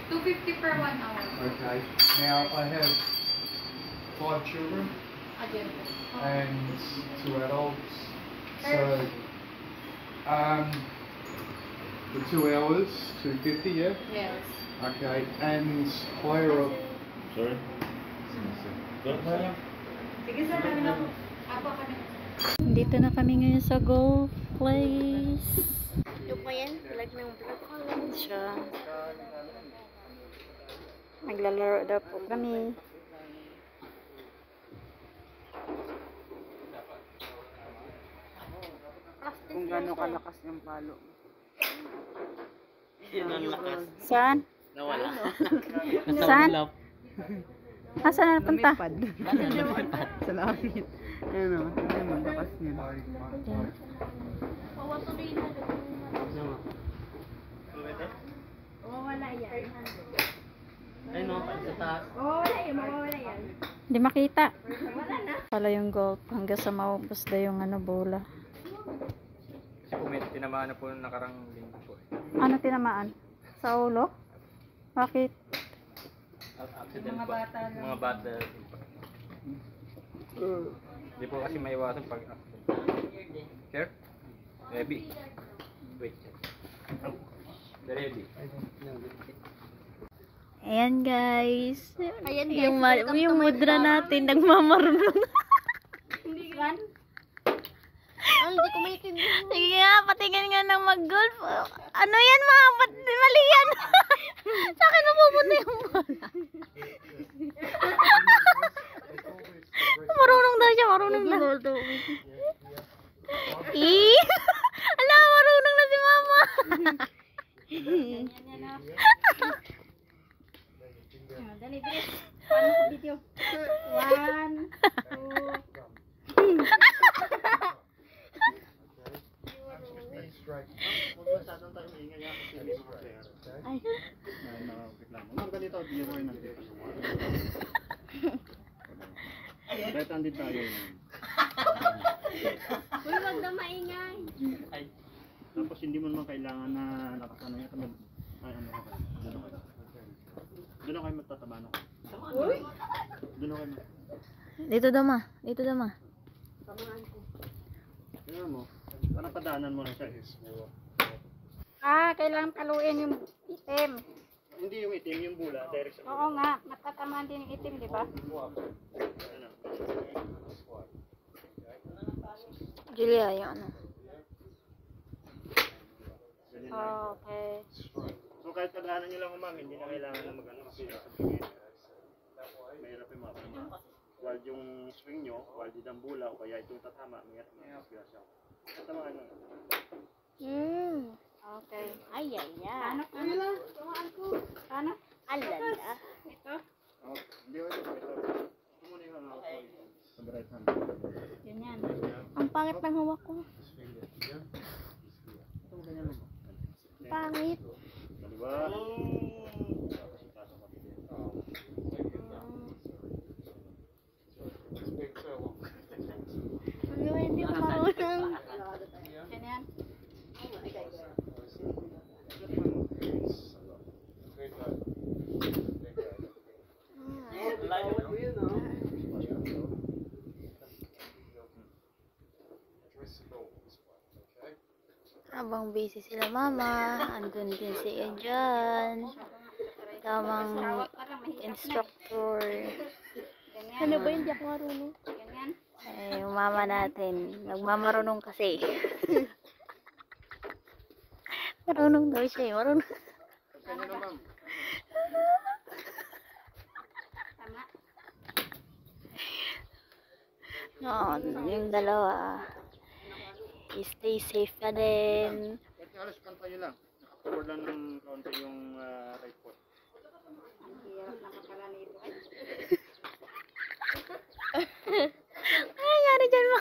250 per 1 hour. Okay. Now I have 5 children and 2 adults. So the 2 hours, 250, yeah? Yes. Okay. And hire a... Sorry? Sige sir, namin ako. Apo kami. Dito na kami ngayon sa golf place. Ito pa yan, vlog ng vlog ko lang siya. Naglalaro daw po kami. Kung gaano kalakas yung palo. Yun ang lakas. Saan? Nawala. Saan? Saan na napunta? Sa langit. Ayun o, tignan mo, lakas niya. Wala yan. Ayun o, sa taas. Wala yan, mawawala yan. Hindi makita. Pala yung golf hanggang sa maubos na yung bola. Kasi po may tinamaan na po nung nakarang linggo po. Ano tinamaan? Sa ulo? Bakit? Accident po. Mga bata. Hindi po kasi maiwasan pag accident. Sir? Heavy. Wait. Very heavy. Ayan guys. Ayan guys, Yung mudra natin nagmamarunong. Hindi kan? Ay, hindi ko maintindihan. Sige nga, patingin nga ng mag-golf. Ano yan mga? Mali yan. Sa akin mapupunta yung bola. Marunong daw siya, marunong na. Ala, marunong na si mama. Dali, dali. Paano ko video? 1, 2. Ay. Kahit andito tayo. Uy, wag na maingay. Tapos hindi mo naman kailangan na nakasanay ka mag... Ay, ano ka ba? Doon ako kayo magtataba na. Doon ako kayo Dito daw ma. Dito daw ma. Tignan mo. Parang padaanan mo na siya. Kailangan paluin yung itim. Hindi yung itim, yung bula. Direct sa Oo nga, matatamaan din yung itim, di ba? Julia, yung ano. Okay. So kahit padaanan nyo lang umang, hindi na kailangan na mag-ano. Mahirap yung mga pala. While yung swing nyo, while din ang bula, o kaya itong tatama, may disgrasya. Tatamaan lang. Okay. Ay, ay, ay. Paano? Tumaan ko. Paano? Alala. Ito? Hindi ko ito. Ito muna yung hangak ko. Sa right hand. Ganyan. Ang pangit ng hawak ko. Ito mo ganyan mo. Pangit. Dalawa. Tapos ipasok ka dito. Hindi ko marunong. Ganyan. Habang busy sila mama, andun din si Ejan. Tamang instructor. Ano ba hindi ako marunong? Ganyan. Yung mama natin, nagmamarunong kasi. Marunong daw siya eh, marunong. Ganyan na ma'am. Tama. Yung dalawa. Stay safe ka din. Kahit halos pantay lang. Nakapour lang ng kaunti yung right foot. Hirap na pala nito. Ano nangyari dyan mo?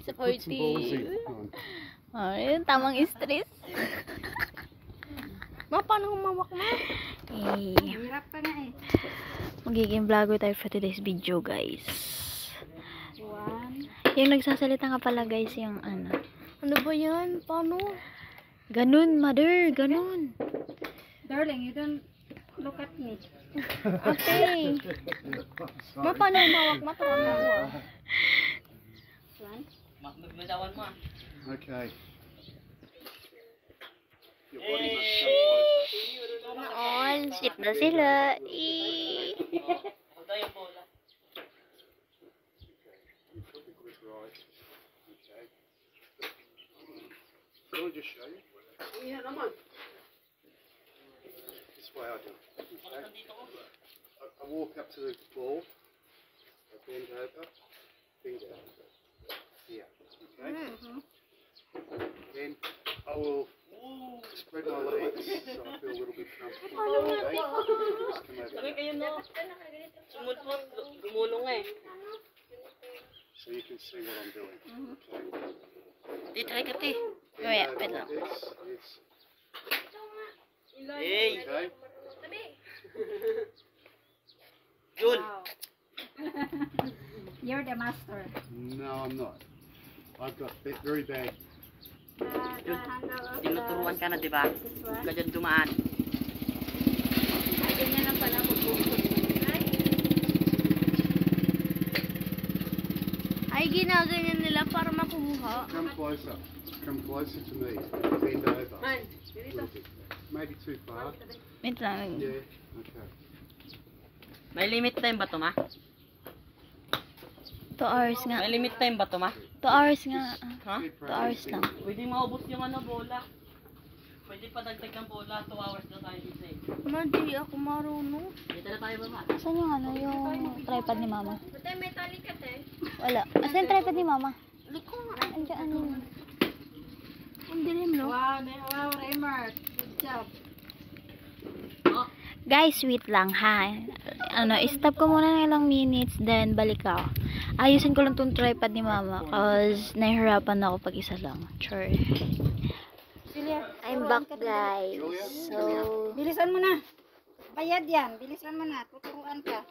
Supportive. Yun, tamang stress. Ma, paano humawak na? Hirap pa na eh. Magiging vlogger tayo for today's video, guys. 1. Yung nagsasalita nga pala, guys, yung ano. Ano ba yan? Paano? Ganun, mother. Ganun. Darling, you don't look at me. Okay. Ma, paano mawak matuwag ako? Okay. Your body must come closer. All, sweet na sila. Eee. You put the grip right. Okay. Can I just show you? This way I do it. Okay. I walk up to the ball. I bend over. Finger. Here. Okay. Then I will spread my legs so I feel a little bit comfortable. Okay. Just come over here. So you can see what I'm doing. Okay. Wait, Bend wait over lang. like this. Yes. Hey! Okay. Wow. You're the master. No, I'm not. I've got very bad. The handle of Tinuturuan ka na, di ba? this one. Huwag ka dyan dumaan. Ay, ganyan lang pala pagbubuhat. Ay, ginaganyan nila para makuha. Come closer. Come closer to me. Bend over. A little bit. Maybe too far. Wait lang. Yeah. Okay. May limit time ba to, ma? 2 hours nga. May limit time ba to, ma? 2 hours nga. Ha? Keep 2 hours practicing. lang. Pwede maubos yung ano, bola. Pwede pa dagdag ng bola. 2 hours na tayo dito eh. Hindi ako marunong. Dito na tayo ba, ma? Asan yung ano, yung tripod ni mama? Wala. Asan yung tripod ni mama? Andiyan, ano yun? Ang dilim, no? Wow, Raymart. Good job. Guys, wait lang ha. Ano, stop ko muna ng ilang minutes, then balik ako. Ayusin ko lang tong tripod ni mama cause nahihirapan ako pag isa lang. Sure. I'm back, guys. So, Bilisan mo na. Bayad yan. Bilisan mo na. Tuturuan ka.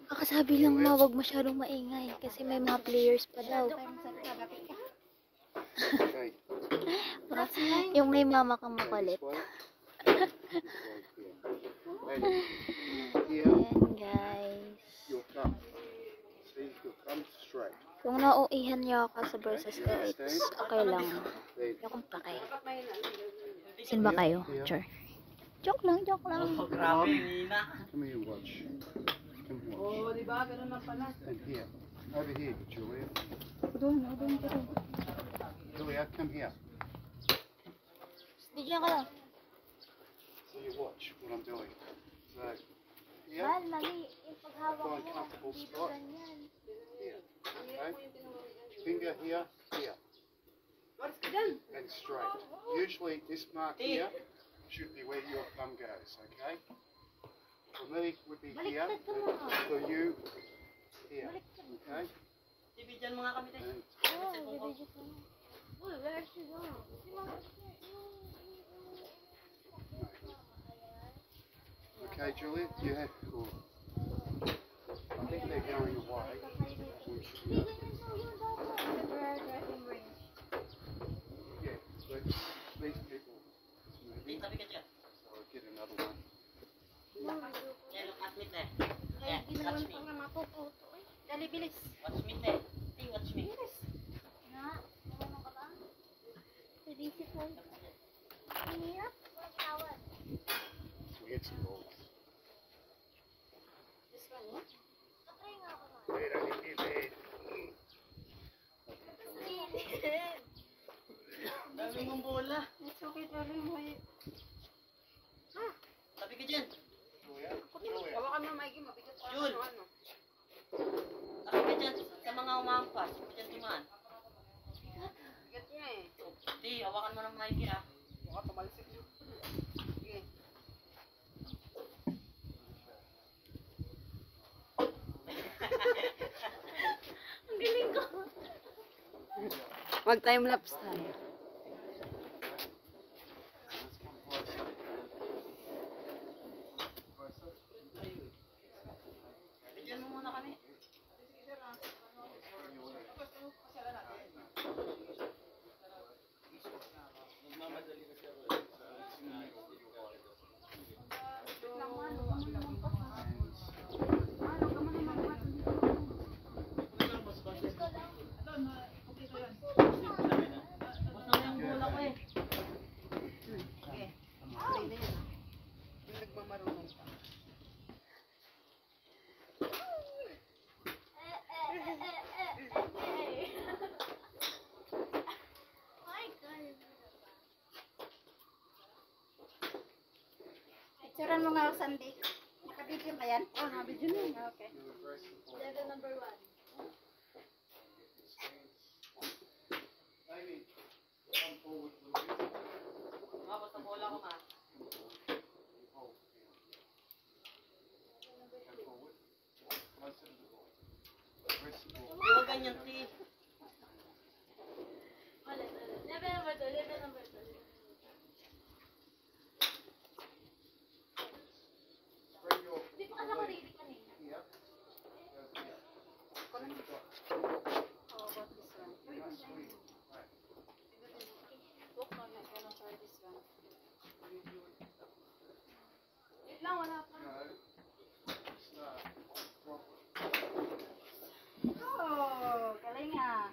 kakasabi lang ma, wag masyadong maingay kasi may mga players pa daw. Okay. Yung may mama kang makulit. And here, Ayan, guys. your thumb. See, your thumb straight. Kung nauihan niyo ako sa versus Erics, okay lang. Then Hindi akong pakay. Sin ba kayo? Sure. Joke lang, joke lang. Oh, grabe, Nina. come here and watch. Come watch. And here. Over here, Julia. Doon ka rin. Julia, come here. Di dyan ka lang. So you watch what I'm doing. So, here, Mahal, mali. Yung paghawak find mo, comfortable dito spot. ganyan. Here. Okay? Finger here, here. And straight. Usually this mark here should be where your thumb goes, okay? For me, would be here. For you, here. Okay? Ibigyan mo nga kami tayo. And Uy, where's she going? okay, Juliet, you have cool. I think they're going away. We should go. Yeah, but these people maybe. Tabi ka dyan. So I'll get another one. Yan, look at me, te. Yeah, watch me. Dali, bilis. Watch me, te. Hey, watch me. Nga, marunong ka ba? Serisi po. Hirap. Tawad. We get some balls. Patry nga ako, ma. Dami mong bola. It's okay, darling. Tabi ka dyan. Hawakan mo, Mikey. Mabigat pa Jul. ano. Tabi ka dyan. Sa mga umampas. Huwag ka dyan dumaan. Bigat niya eh. Di, hawakan mo ng Mikey, ah. Baka tumalsik niyo. Sige. Mag time lapse tayo. Bigyan mo muna kami. Nagmamadali na siya. Picturean mo nga ako Sunday. Naka-video ka yan? Oo, naka-video na. Okay. Level number 1. Tapos sa bola ko ma. Hindi mo ganyan, please. Level number 2. Level number 2. Di pa ka naka-ready kanina. How about this one? Look, no, I'm gonna try this one. Wait lang, wala pa. Oh, galing ah.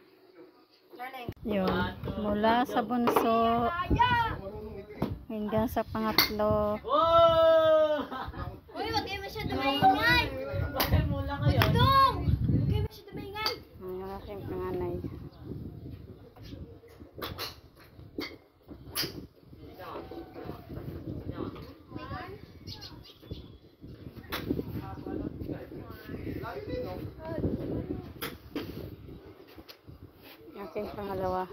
Galing. Yun. Mula sa bunso hanggang sa pangatlo. Oh! Uy, wag kayo masyado maingay. Bakit mula kayo? Dong! Wag kayo masyado maingay. Ang aking panganay. Aking pangalawa.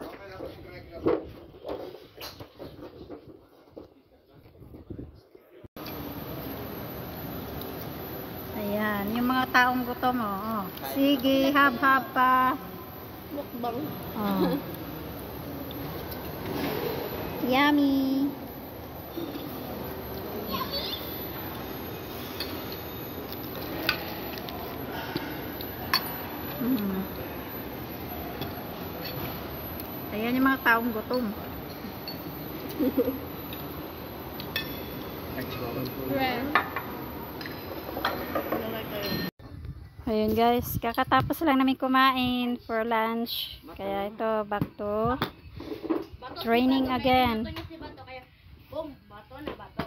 Ayan, yung mga taong gutom, oh. Sige, hab-hab pa. Mukbang. Oh. Yummy. Mm. Ayan yung mga taong gutom. Ayun guys, kakatapos lang namin kumain for lunch. Kaya ito, back to training again. Bato niya si Bato, kaya boom, bato na bato.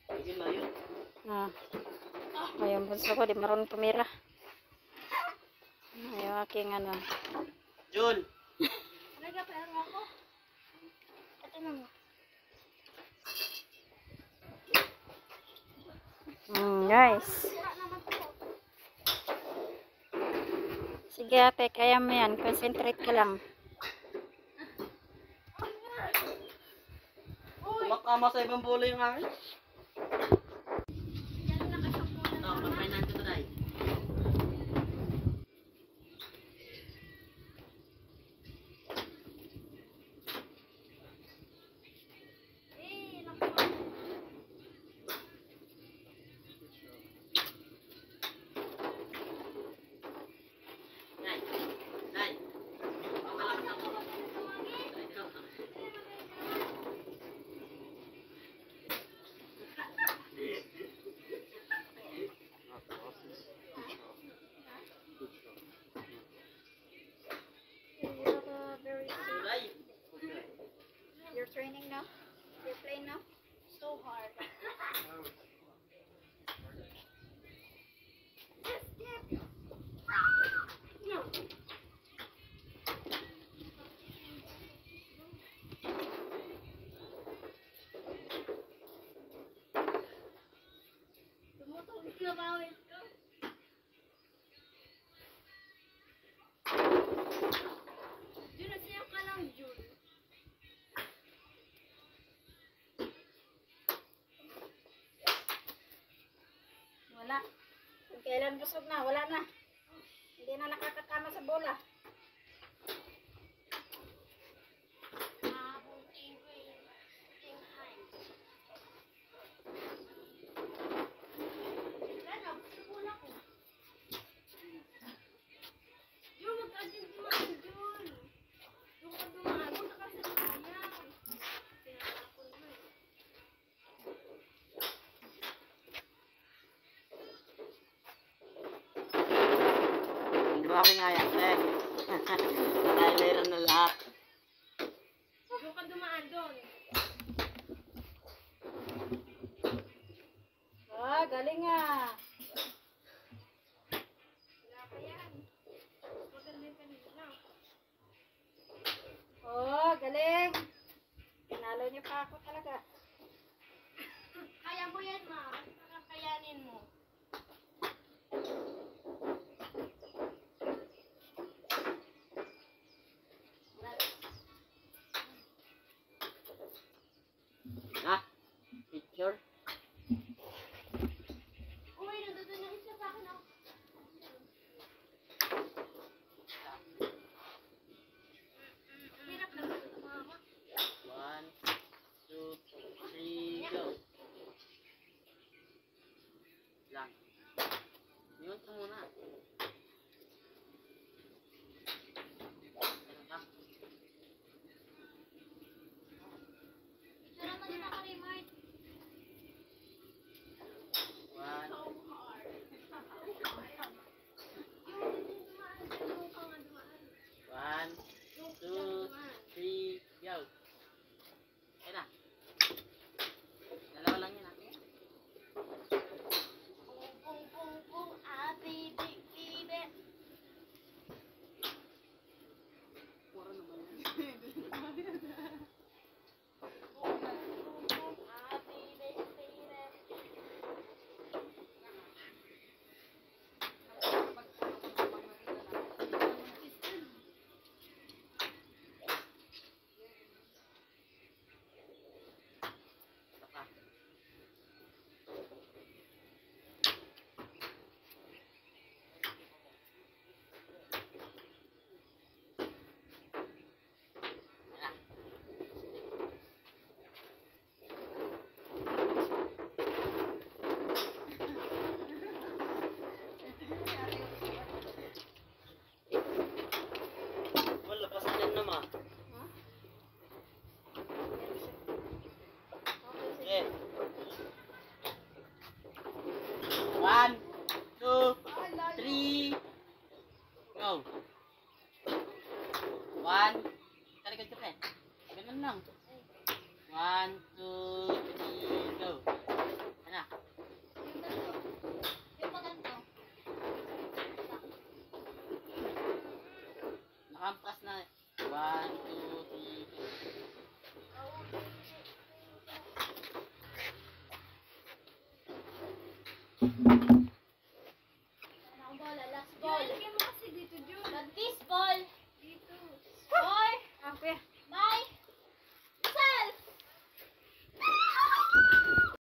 Sige na yun. Ayun, bunso ko, di marunong tumira. Ayun, aking ano. Jun! Nagapero ako. Ito na mo. Guys. Sige ate, kaya mo yan. Concentrate ka lang. Makama sa ibang bola yung akin. Pag-may nandito tayo. Nay, nay. Kulay. You're training now? You're playing now? So hard. Tumutugis na bawal ko. Jun, nasiyak ka lang, Jun. Wala. Kung kailan busog na, wala na. Hindi na nakakatama sa bola. Jun, magkasing dumaan, Jun. Doon ka dumaan. Doon ka kasi sayang. Tinatapon mo eh. Grabe nga yan, eh. Dahil mayroon na lahat. Doon ka dumaan doon. Galing ah. Wala pa yan. Maganda yung kanina. Oh, galing. Pinalo niyo pa ako talaga. Sure? One, two, three, go. Lang. Yun ka muna. Ano ka? One. One, two, three, go. Ayun na. Dalawa lang yun, ha? Puro naman yan. Isa pa. Wala, pasok yan naman. Okay. One, two, three, go. One, talikod ka pa eh. Ganun lang. One, two, three, go. Ano? Nakampas na. One, two, three, go. Last ball.